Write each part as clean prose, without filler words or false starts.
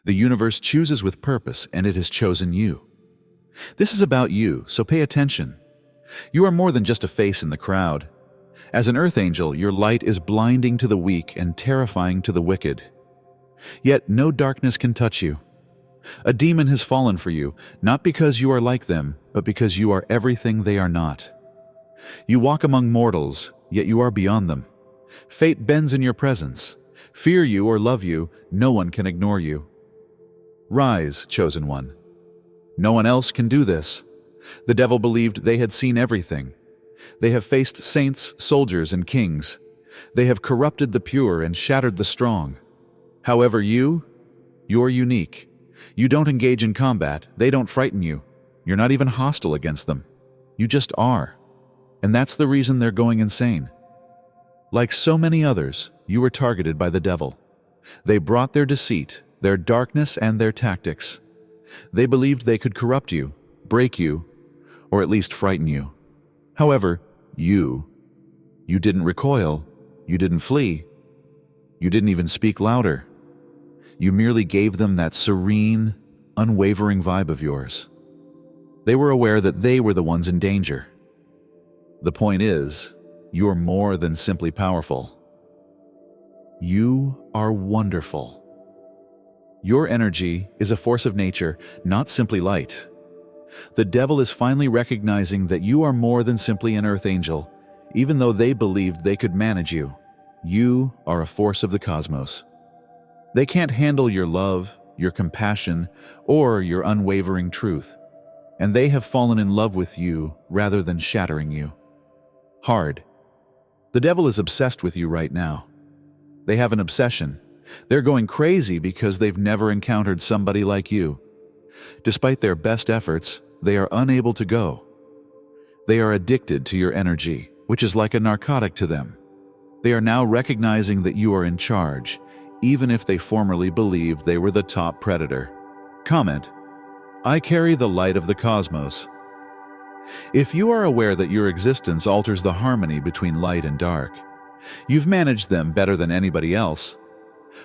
The universe chooses with purpose, and it has chosen you. This is about you, so pay attention. You are more than just a face in the crowd. As an earth angel, your light is blinding to the weak and terrifying to the wicked. Yet no darkness can touch you. A demon has fallen for you, not because you are like them, but because you are everything they are not. You walk among mortals, yet you are beyond them. Fate bends in your presence. Fear you or love you, no one can ignore you. Rise, chosen one. No one else can do this. The devil believed they had seen everything. They have faced saints, soldiers, and kings. They have corrupted the pure and shattered the strong. However, you're unique. You don't engage in combat. They don't frighten you. You're not even hostile against them. You just are. And that's the reason they're going insane. Like so many others, you were targeted by the devil. They brought their deceit, their darkness, and their tactics. They believed they could corrupt you, break you, or at least frighten you. However, you didn't recoil, you didn't flee, you didn't even speak louder. You merely gave them that serene, unwavering vibe of yours. They were aware that they were the ones in danger. The point is, you're more than simply powerful. You are wonderful. Your energy is a force of nature, not simply light. The devil is finally recognizing that you are more than simply an earth angel, even though they believed they could manage you. You are a force of the cosmos. They can't handle your love, your compassion, or your unwavering truth, and they have fallen in love with you rather than shattering you. Hard. The devil is obsessed with you right now. They have an obsession. They're going crazy because they've never encountered somebody like you. Despite their best efforts, they are unable to go. They are addicted to your energy, which is like a narcotic to them. They are now recognizing that you are in charge, even if they formerly believed they were the top predator. Comment: I carry the light of the cosmos. If you are aware that your existence alters the harmony between light and dark, you've managed them better than anybody else.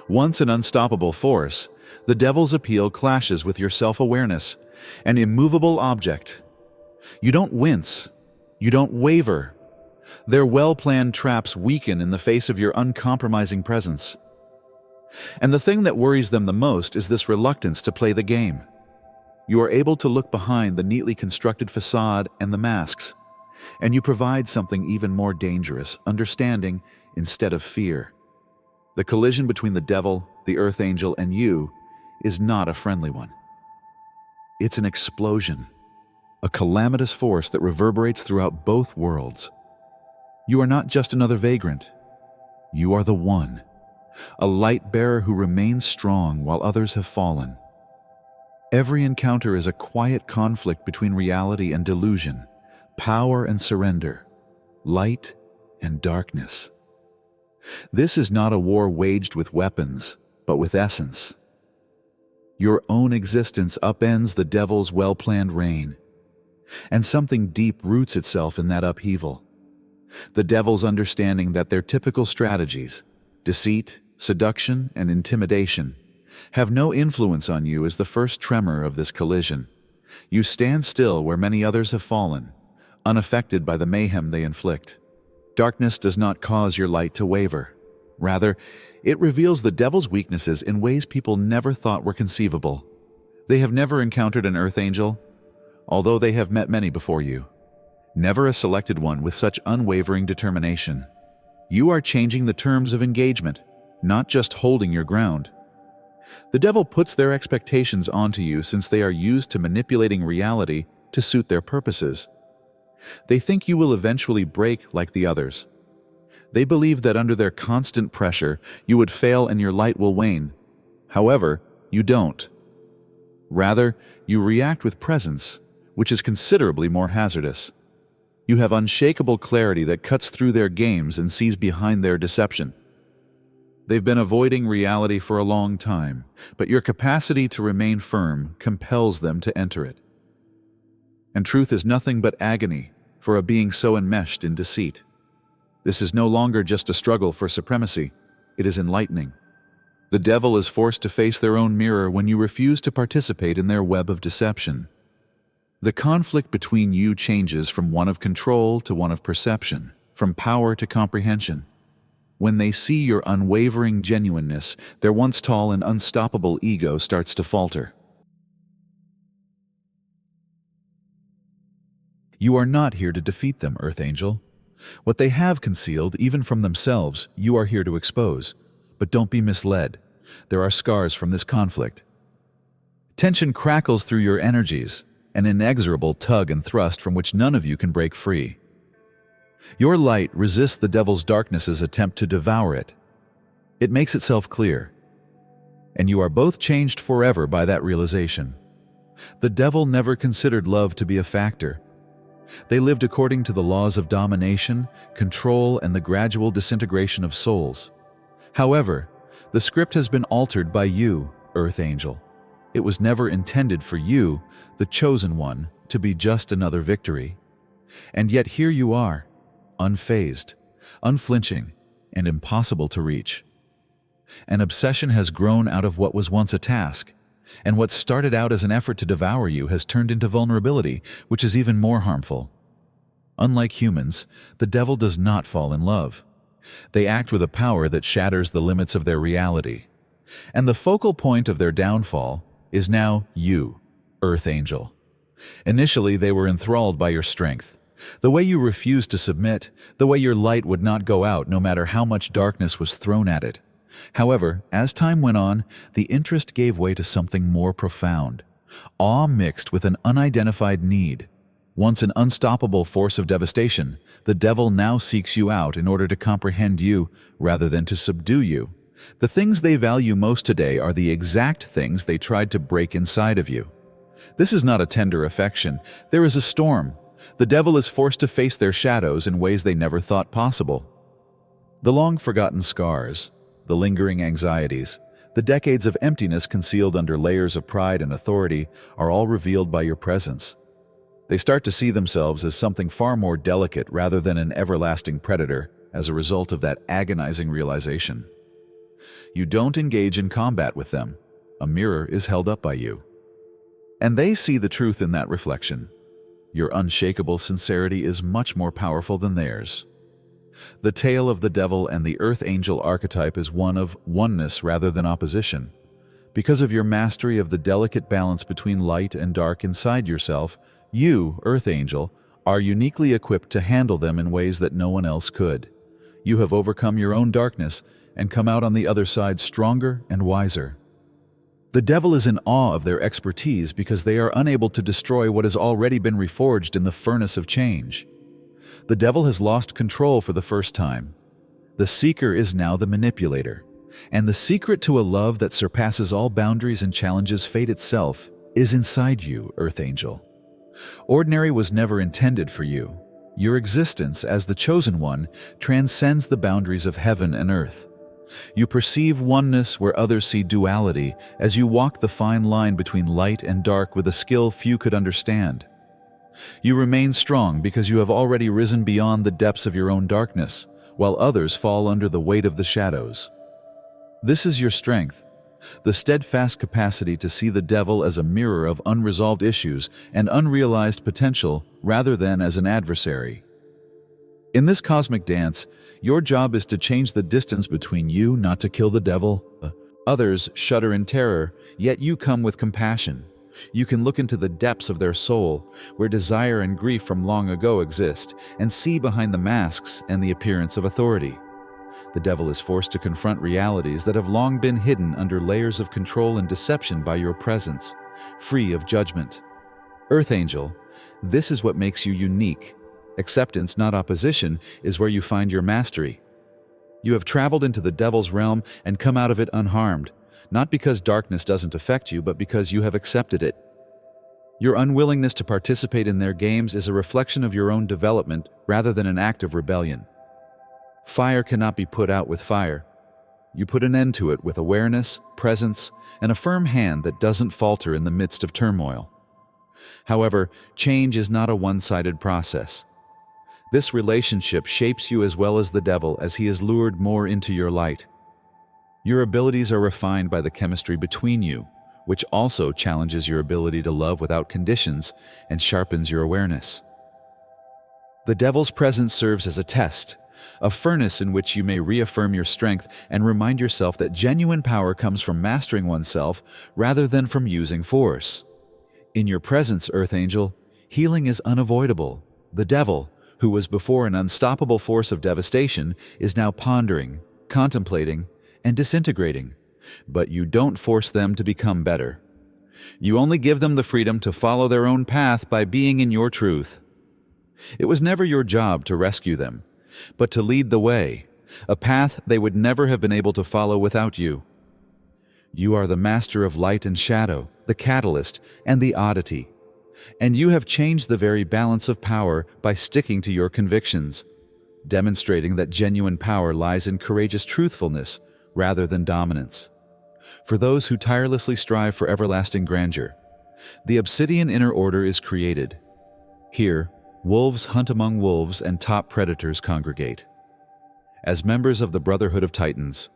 Once an unstoppable force, the devil's appeal clashes with your self-awareness, an immovable object. You don't wince. You don't waver. Their well-planned traps weaken in the face of your uncompromising presence. And the thing that worries them the most is this reluctance to play the game. You are able to look behind the neatly constructed facade and the masks, and you provide something even more dangerous, understanding instead of fear. The collision between the devil, the earth angel, and you is not a friendly one. It's an explosion, a calamitous force that reverberates throughout both worlds. You are not just another vagrant. You are the one, a light bearer who remains strong while others have fallen. Every encounter is a quiet conflict between reality and delusion, power and surrender, light and darkness. This is not a war waged with weapons, but with essence. Your own existence upends the devil's well-planned reign, and something deep roots itself in that upheaval. The devil's understanding that their typical strategies, deceit, seduction, and intimidation, have no influence on you is the first tremor of this collision. You stand still where many others have fallen, unaffected by the mayhem they inflict. Darkness does not cause your light to waver. Rather, it reveals the devil's weaknesses in ways people never thought were conceivable. They have never encountered an earth angel, although they have met many before you. Never a selected one with such unwavering determination. You are changing the terms of engagement, not just holding your ground. The devil puts their expectations onto you since they are used to manipulating reality to suit their purposes. They think you will eventually break like the others. They believe that under their constant pressure, you would fail and your light will wane. However, you don't. Rather, you react with presence, which is considerably more hazardous. You have unshakable clarity that cuts through their games and sees behind their deception. They've been avoiding reality for a long time, but your capacity to remain firm compels them to enter it. And truth is nothing but agony for a being so enmeshed in deceit. This is no longer just a struggle for supremacy, it is enlightening. The devil is forced to face their own mirror when you refuse to participate in their web of deception. The conflict between you changes from one of control to one of perception, from power to comprehension. When they see your unwavering genuineness, their once tall and unstoppable ego starts to falter. You are not here to defeat them, Earth Angel. What they have concealed, even from themselves, you are here to expose. But don't be misled. There are scars from this conflict. Tension crackles through your energies, an inexorable tug and thrust from which none of you can break free. Your light resists the devil's darkness's attempt to devour it. It makes itself clear. And you are both changed forever by that realization. The devil never considered love to be a factor. They lived according to the laws of domination, control, and the gradual disintegration of souls. However, the script has been altered by you, Earth Angel. It was never intended for you, the chosen one, to be just another victory. And yet here you are, unfazed, unflinching, and impossible to reach. An obsession has grown out of what was once a task, and what started out as an effort to devour you has turned into vulnerability, which is even more harmful. Unlike humans, the devil does not fall in love. They act with a power that shatters the limits of their reality. And the focal point of their downfall is now you, Earth Angel. Initially, they were enthralled by your strength, the way you refused to submit, the way your light would not go out no matter how much darkness was thrown at it. However, as time went on, the interest gave way to something more profound, awe mixed with an unidentified need. Once an unstoppable force of devastation, the devil now seeks you out in order to comprehend you rather than to subdue you. The things they value most today are the exact things they tried to break inside of you. This is not a tender affection. There is a storm. The devil is forced to face their shadows in ways they never thought possible. The long-forgotten scars, the lingering anxieties, the decades of emptiness concealed under layers of pride and authority are all revealed by your presence. They start to see themselves as something far more delicate rather than an everlasting predator as a result of that agonizing realization. You don't engage in combat with them. A mirror is held up by you. And they see the truth in that reflection. Your unshakable sincerity is much more powerful than theirs. The tale of the devil and the Earth Angel archetype is one of oneness rather than opposition. Because of your mastery of the delicate balance between light and dark inside yourself, you, Earth Angel, are uniquely equipped to handle them in ways that no one else could. You have overcome your own darkness and come out on the other side stronger and wiser. The devil is in awe of their expertise because they are unable to destroy what has already been reforged in the furnace of change. The devil has lost control for the first time. The seeker is now the manipulator. And the secret to a love that surpasses all boundaries and challenges fate itself is inside you, Earth Angel. Ordinary was never intended for you. Your existence as the chosen one transcends the boundaries of heaven and earth. You perceive oneness where others see duality as you walk the fine line between light and dark with a skill few could understand. You remain strong because you have already risen beyond the depths of your own darkness, while others fall under the weight of the shadows. This is your strength, the steadfast capacity to see the devil as a mirror of unresolved issues and unrealized potential rather than as an adversary. In this cosmic dance, your job is to change the distance between you, not to kill the devil. Others shudder in terror, yet you come with compassion. You can look into the depths of their soul, where desire and grief from long ago exist, and see behind the masks and the appearance of authority. The devil is forced to confront realities that have long been hidden under layers of control and deception by your presence, free of judgment. Earth Angel, this is what makes you unique. Acceptance, not opposition, is where you find your mastery. You have traveled into the devil's realm and come out of it unharmed, not because darkness doesn't affect you, but because you have accepted it. Your unwillingness to participate in their games is a reflection of your own development rather than an act of rebellion. Fire cannot be put out with fire. You put an end to it with awareness, presence, and a firm hand that doesn't falter in the midst of turmoil. However, change is not a one-sided process. This relationship shapes you as well as the devil as he is lured more into your light. Your abilities are refined by the chemistry between you, which also challenges your ability to love without conditions and sharpens your awareness. The devil's presence serves as a test, a furnace in which you may reaffirm your strength and remind yourself that genuine power comes from mastering oneself rather than from using force. In your presence, Earth Angel, healing is unavoidable. The devil, who was before an unstoppable force of devastation, is now pondering, contemplating, and disintegrating. But you don't force them to become better. You only give them the freedom to follow their own path by being in your truth. It was never your job to rescue them, but to lead the way, a path they would never have been able to follow without you. You are the master of light and shadow, the catalyst, and the oddity. And you have changed the very balance of power by sticking to your convictions, demonstrating that genuine power lies in courageous truthfulness rather than dominance. For those who tirelessly strive for everlasting grandeur, the Obsidian Inner Order is created. Here, wolves hunt among wolves and top predators congregate. As members of the Brotherhood of Titans,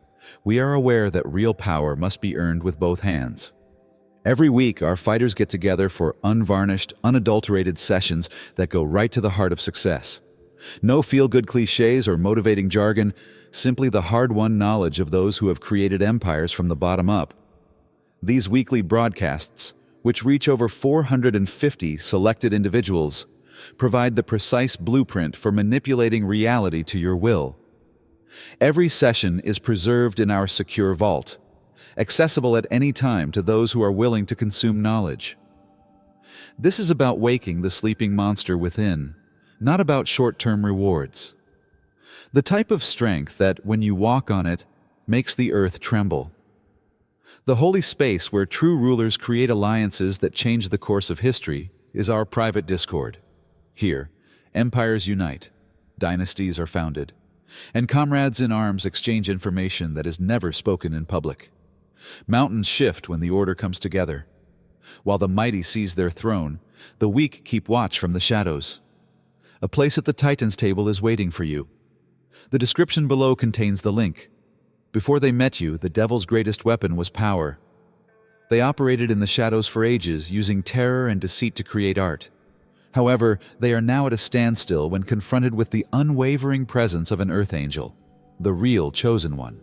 we are aware that real power must be earned with both hands. Every week, our fighters get together for unvarnished, unadulterated sessions that go right to the heart of success. No feel-good cliches or motivating jargon, simply the hard-won knowledge of those who have created empires from the bottom up. These weekly broadcasts, which reach over 450 selected individuals, provide the precise blueprint for manipulating reality to your will. Every session is preserved in our secure vault, accessible at any time to those who are willing to consume knowledge. This is about waking the sleeping monster within, not about short-term rewards. The type of strength that, when you walk on it, makes the earth tremble. The holy space where true rulers create alliances that change the course of history is our private Discord. Here, empires unite, dynasties are founded, and comrades in arms exchange information that is never spoken in public. Mountains shift when the order comes together. While the mighty seize their throne, the weak keep watch from the shadows. A place at the Titans' table is waiting for you. The description below contains the link. Before they met you, the devil's greatest weapon was power. They operated in the shadows for ages, using terror and deceit to create art. However, they are now at a standstill when confronted with the unwavering presence of an Earth Angel, the real chosen one.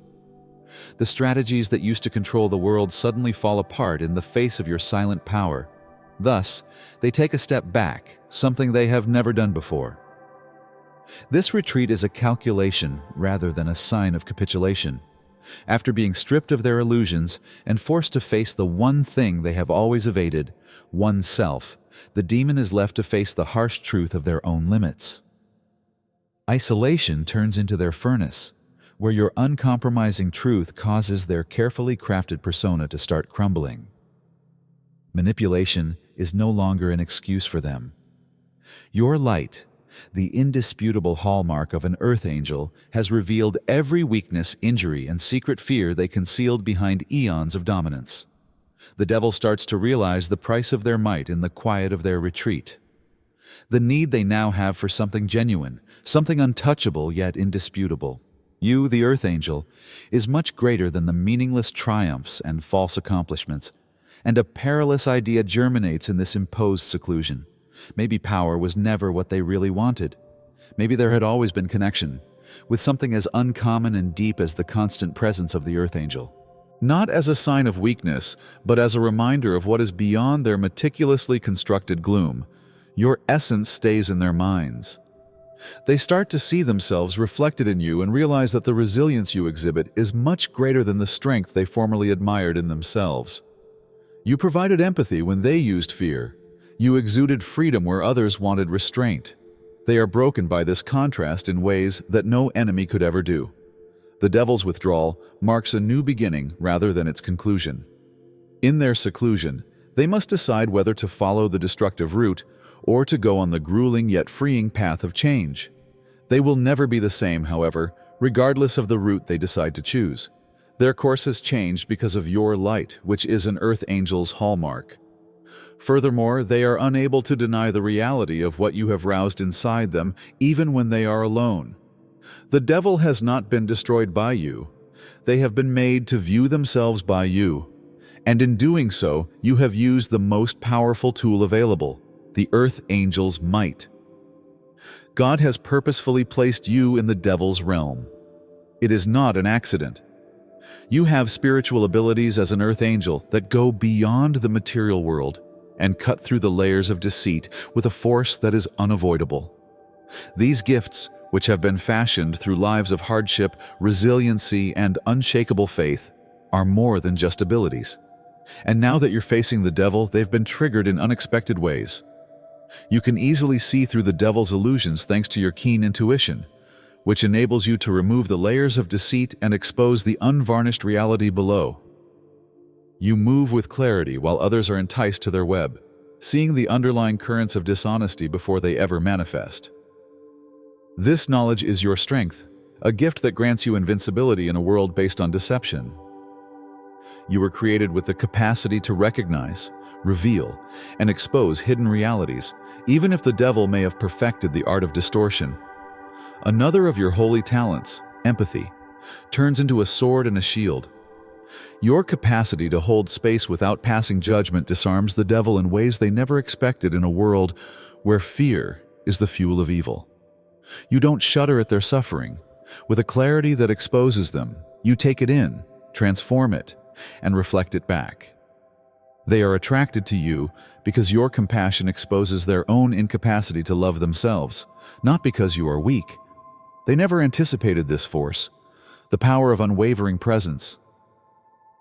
The strategies that used to control the world suddenly fall apart in the face of your silent power. Thus, they take a step back, something they have never done before. This retreat is a calculation rather than a sign of capitulation. After being stripped of their illusions and forced to face the one thing they have always evaded, oneself, the demon is left to face the harsh truth of their own limits. Isolation turns into their furnace, where your uncompromising truth causes their carefully crafted persona to start crumbling. Manipulation is no longer an excuse for them. Your light, the indisputable hallmark of an Earth Angel, has revealed every weakness, injury, and secret fear they concealed behind eons of dominance. The devil starts to realize the price of their might in the quiet of their retreat. The need they now have for something genuine, something untouchable yet indisputable. You, the Earth Angel, is much greater than the meaningless triumphs and false accomplishments, and a perilous idea germinates in this imposed seclusion. Maybe power was never what they really wanted. Maybe there had always been connection, with something as uncommon and deep as the constant presence of the Earth Angel. Not as a sign of weakness, but as a reminder of what is beyond their meticulously constructed gloom. Your essence stays in their minds. They start to see themselves reflected in you and realize that the resilience you exhibit is much greater than the strength they formerly admired in themselves. You provided empathy when they used fear. You exuded freedom where others wanted restraint. They are broken by this contrast in ways that no enemy could ever do. The devil's withdrawal marks a new beginning rather than its conclusion. In their seclusion, they must decide whether to follow the destructive route or to go on the grueling yet freeing path of change. They will never be the same, however, regardless of the route they decide to choose. Their course has changed because of your light, which is an Earth Angel's hallmark. Furthermore, they are unable to deny the reality of what you have roused inside them, even when they are alone. The devil has not been destroyed by you. They have been made to view themselves by you, and in doing so, you have used the most powerful tool available, the Earth Angel's might. God has purposefully placed you in the devil's realm. It is not an accident. You have spiritual abilities as an Earth Angel that go beyond the material world and cut through the layers of deceit with a force that is unavoidable. These gifts, which have been fashioned through lives of hardship, resiliency, and unshakable faith, are more than just abilities. And now that you're facing the devil, they've been triggered in unexpected ways. You can easily see through the devil's illusions thanks to your keen intuition, which enables you to remove the layers of deceit and expose the unvarnished reality below. You move with clarity while others are enticed to their web, seeing the underlying currents of dishonesty before they ever manifest. This knowledge is your strength, a gift that grants you invincibility in a world based on deception. You were created with the capacity to recognize, reveal, and expose hidden realities, even if the devil may have perfected the art of distortion. Another of your holy talents, empathy, turns into a sword and a shield. Your capacity to hold space without passing judgment disarms the devil in ways they never expected in a world where fear is the fuel of evil. You don't shudder at their suffering. With a clarity that exposes them, you take it in, transform it, and reflect it back. They are attracted to you because your compassion exposes their own incapacity to love themselves, not because you are weak. They never anticipated this force, the power of unwavering presence.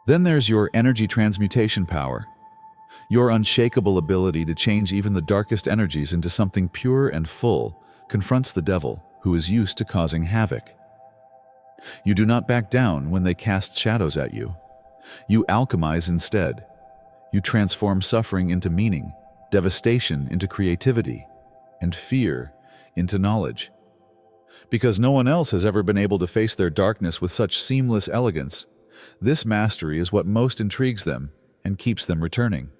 Then there's your energy transmutation power. Your unshakable ability to change even the darkest energies into something pure and full confronts the devil, who is used to causing havoc. You do not back down when they cast shadows at you. You alchemize instead. You transform suffering into meaning, devastation into creativity, and fear into knowledge. Because no one else has ever been able to face their darkness with such seamless elegance, this mastery is what most intrigues them and keeps them returning.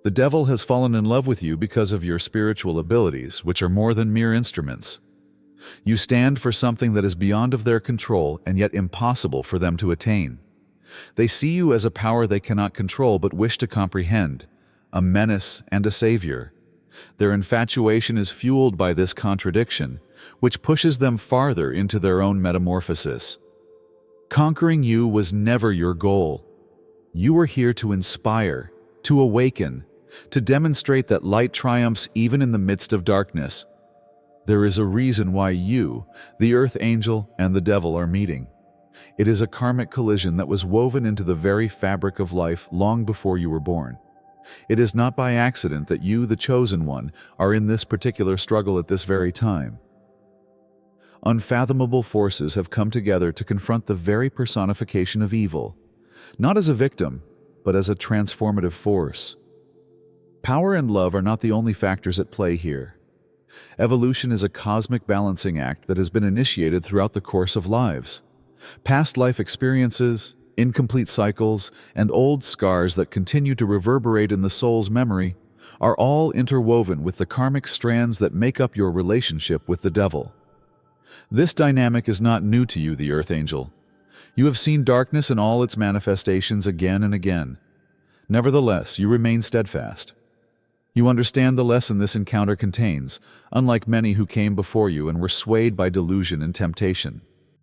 The devil has fallen in love with you because of your spiritual abilities, which are more than mere instruments. You stand for something that is beyond of their control and yet impossible for them to attain. They see you as a power they cannot control but wish to comprehend, a menace and a savior. Their infatuation is fueled by this contradiction, which pushes them farther into their own metamorphosis. Conquering you was never your goal. You were here to inspire, to awaken, to demonstrate that light triumphs even in the midst of darkness. There is a reason why you, the Earth Angel, and the devil are meeting. It is a karmic collision that was woven into the very fabric of life long before you were born. It is not by accident that you, the chosen one, are in this particular struggle at this very time. Unfathomable forces have come together to confront the very personification of evil, not as a victim, but as a transformative force. Power and love are not the only factors at play here. Evolution is a cosmic balancing act that has been initiated throughout the course of lives. Past life experiences, incomplete cycles, and old scars that continue to reverberate in the soul's memory are all interwoven with the karmic strands that make up your relationship with the devil. This dynamic is not new to you, the Earth Angel. You have seen darkness in all its manifestations again and again. Nevertheless, you remain steadfast. You understand the lesson this encounter contains, unlike many who came before you and were swayed by delusion and temptation.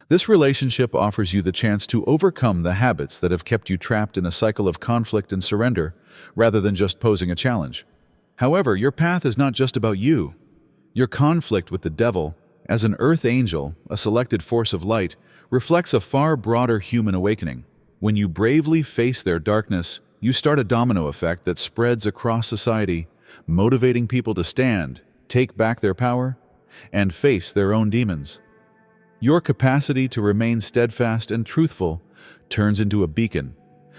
This relationship offers you the chance to overcome the habits that have kept you trapped in a cycle of conflict and surrender, rather than just posing a challenge. However, your path is not just about you. Your conflict with the devil, as an Earth Angel, a selected force of light, reflects a far broader human awakening. When you bravely face their darkness, you start a domino effect that spreads across society, motivating people to stand, take back their power, and face their own demons. Your capacity to remain steadfast and truthful turns into a beacon,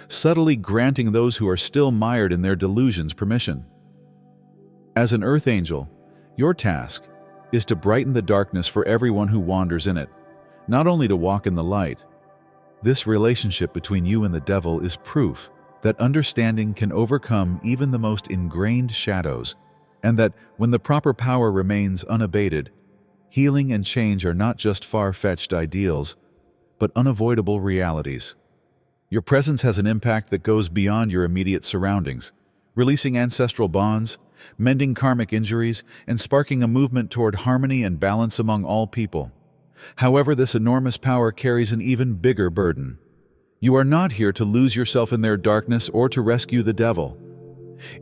subtly granting those who are still mired in their delusions permission. As an Earth Angel, your task is to brighten the darkness for everyone who wanders in it, not only to walk in the light. This relationship between you and the devil is proof that understanding can overcome even the most ingrained shadows, and that when the proper power remains unabated, healing and change are not just far-fetched ideals, but unavoidable realities. Your presence has an impact that goes beyond your immediate surroundings, releasing ancestral bonds, mending karmic injuries, and sparking a movement toward harmony and balance among all people. However, this enormous power carries an even bigger burden. You are not here to lose yourself in their darkness or to rescue the devil.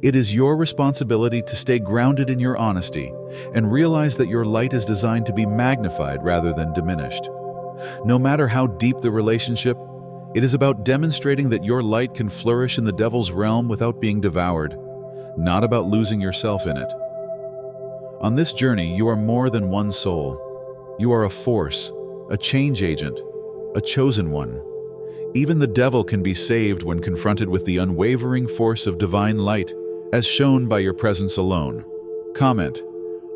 It is your responsibility to stay grounded in your honesty and realize that your light is designed to be magnified rather than diminished. No matter how deep the relationship, it is about demonstrating that your light can flourish in the devil's realm without being devoured, not about losing yourself in it. On this journey, you are more than one soul. You are a force, a change agent, a chosen one. Even the devil can be saved when confronted with the unwavering force of divine light, as shown by your presence alone. Comment: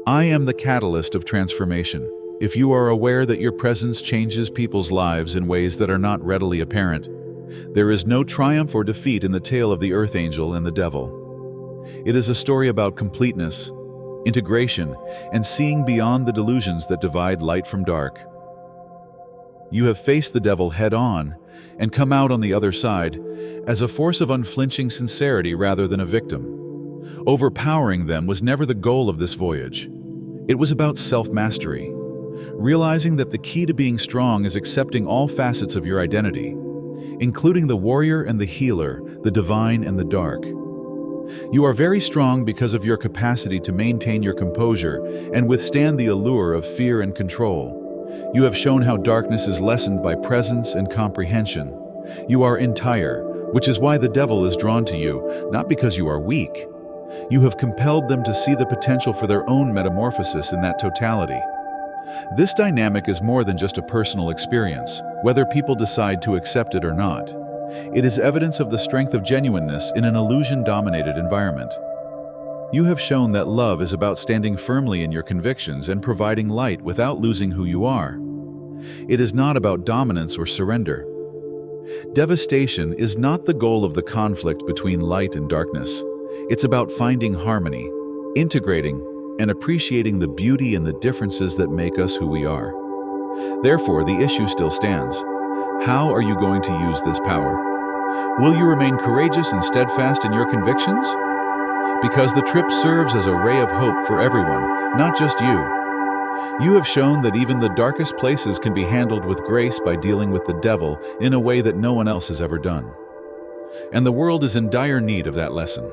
I am the catalyst of transformation. If you are aware that your presence changes people's lives in ways that are not readily apparent, there is no triumph or defeat in the tale of the earth angel and the devil. It is a story about completeness, integration, and seeing beyond the delusions that divide light from dark. You have faced the devil head-on and come out on the other side as a force of unflinching sincerity rather than a victim. Overpowering them was never the goal of this voyage. It was about self-mastery, realizing that the key to being strong is accepting all facets of your identity, including the warrior and the healer, the divine and the dark. You are very strong because of your capacity to maintain your composure and withstand the allure of fear and control. You have shown how darkness is lessened by presence and comprehension. You are entire, which is why the devil is drawn to you, not because you are weak. You have compelled them to see the potential for their own metamorphosis in that totality. This dynamic is more than just a personal experience, whether people decide to accept it or not. It is evidence of the strength of genuineness in an illusion-dominated environment. You have shown that love is about standing firmly in your convictions and providing light without losing who you are. It is not about dominance or surrender. Devastation is not the goal of the conflict between light and darkness. It's about finding harmony, integrating, and appreciating the beauty and the differences that make us who we are. Therefore, the issue still stands. How are you going to use this power? Will you remain courageous and steadfast in your convictions? Because the trip serves as a ray of hope for everyone, not just you. You have shown that even the darkest places can be handled with grace by dealing with the devil in a way that no one else has ever done. And the world is in dire need of that lesson.